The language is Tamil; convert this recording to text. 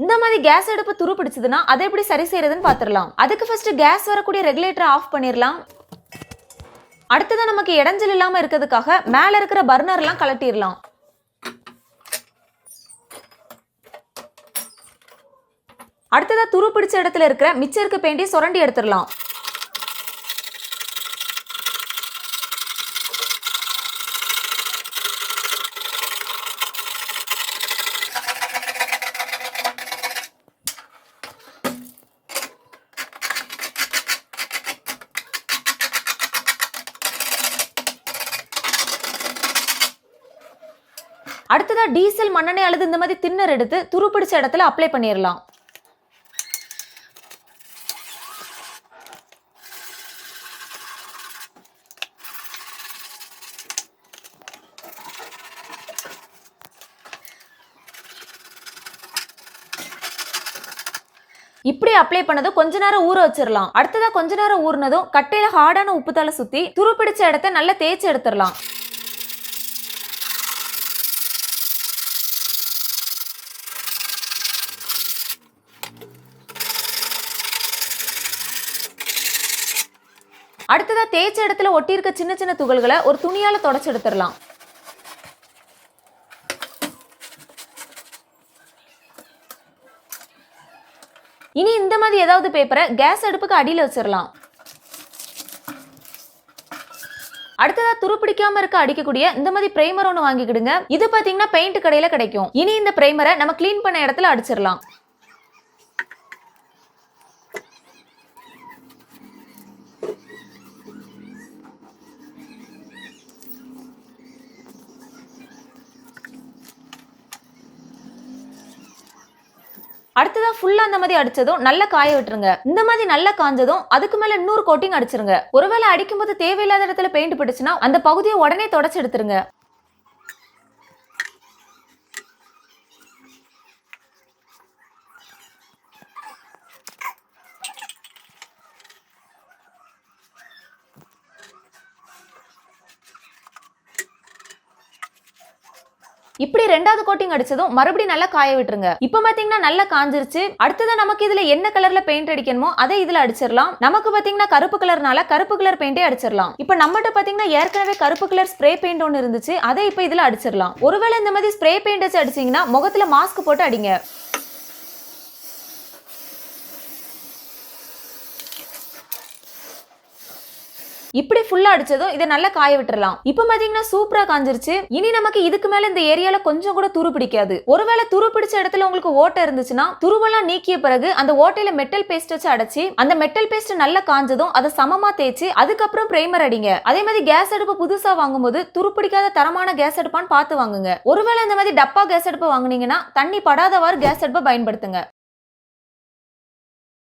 இந்த மாதிரி கேஸ் அடுப்பு துரு பிடிச்சதுன்னா அதை எப்படி சரி செய்யறதுன்னு பாத்துடலாம். அதுக்கு ஃபர்ஸ்ட் கேஸ் வரக்கூடிய ரெகுலேட்டரை ஆஃப் பண்ணிடலாம். அடுத்ததான் நமக்கு இடைஞ்சல் இல்லாம இருக்கிறதுக்காக மேல இருக்கிற பர்னர் எல்லாம் கலட்டிடலாம். அடுத்ததா துரு பிடிச்ச இடத்துல இருக்கிற மிச்சம் இருக்க பெயிண்டையும் சுரண்டி எடுத்துடலாம். அடுத்ததா டீசல் மண்ணெண்ணெய் அல்லது இந்த மாதிரி தின்னர் எடுத்து துரு பிடிச்ச இடத்துல அப்ளை பண்ணிடலாம். இப்படி அப்ளை பண்ணதும் கொஞ்ச நேரம் ஊற வச்சிடலாம். அடுத்ததா கொஞ்ச நேரம் ஊறினதும் கட்டையில ஹார்டான உப்பு தலை சுத்தி துரு பிடிச்ச இடத்தை நல்லா தேய்ச்சி எடுத்துடலாம். அடுத்ததா தேய்ச்ச இடத்துல ஒட்டி இருக்க சின்ன சின்ன துகள்களை ஒரு துணியால தொடச்சு எடுத்துடலாம். இனி இந்த மாதிரி ஏதாவது பேப்பரை கேஸ் அடுப்புக்கு அடியில் வச்சிடலாம். அடுத்ததா துரு பிடிக்காம இருக்க அடிக்கக்கூடிய இந்த மாதிரி பிரைமர் ஒன்று வாங்கிக்கிடுங்க. இது பாத்தீங்கன்னா பெயிண்ட் கடையில கிடைக்கும். இனி இந்த பிரைமரை நம்ம கிளீன் பண்ண இடத்துல அடிச்சிடலாம். அடுத்ததா ஃபுல்லா அந்த மாதிரி அடிச்சதும் நல்லா காய விட்டுருங்க. இந்த மாதிரி நல்லா காஞ்சதும் அதுக்கு மேல இன்னொரு கோட்டிங் அடிச்சிருங்க. ஒருவேளை அடிக்கும் போது தேவையில்லாத இடத்துல பெயிண்ட் பிடிச்சுன்னா அந்த பகுதியை உடனே தொடச்சு எடுத்துருங்க. இப்படி ரெண்டாவது கோட்டிங் அடிச்சதும் மறுபடியும் நல்லா காய விட்டுருங்க. இப்ப பாத்தீங்கன்னா நல்லா காஞ்சிருச்சு. அடுத்ததான் நமக்கு இதுல என்ன கலர்ல பெயிண்ட் அடிக்கணுமோ அதை இதுல அடிச்சிடலாம். நமக்கு பாத்தீங்கன்னா கருப்பு கலர்னால கருப்பு கலர் பெயிண்டே அடிச்சிடலாம். இப்ப நம்மகிட்ட பாத்தீங்கன்னா ஏற்கனவே கருப்பு கலர் ஸ்ப்ரே பெயிண்ட் ஒன்று இருந்துச்சு. அதை இப்ப இதுல அடிச்சிடலாம். ஒருவேளை இந்த மாதிரி ஸ்ப்ரே பெயிண்ட் வச்சு அடிச்சீங்கன்னா முகத்துல மாஸ்க் போட்டு அடிங்க. இப்படி ஃபுல்லா அடிச்சதும் இதை நல்லா காய விட்டுறலாம். இப்ப பாத்தீங்கன்னா சூப்பரா காஞ்சிருச்சு. இனி நமக்கு இதுக்கு மேல இந்த ஏரியால கொஞ்சம் கூட துரு பிடிக்காது. ஒருவேளை துரு பிடிச்ச இடத்துல உங்களுக்கு ஓட்டை இருந்துச்சுன்னா துருவெல்லாம் நீக்கிய பிறகு அந்த ஓட்டையில மெட்டல் பேஸ்ட் வச்சு அடைச்சி அந்த மெட்டல் பேஸ்ட் நல்லா காஞ்சதும் அதை சமமா தேய்ச்சி அதுக்கப்புறம் பிரைமர் அடிங்க. அதே மாதிரி கேஸ் அடுப்பு புதுசா வாங்கும்போது துரு பிடிக்காத தரமான கேஸ் அடுப்பான்னு பார்த்து வாங்குங்க. ஒருவேளை இந்த மாதிரி டப்பா கேஸ் அடுப்பு வாங்குனீங்கன்னா தண்ணி படாதவாறு கேஸ் அடுப்பை பயன்படுத்துங்க.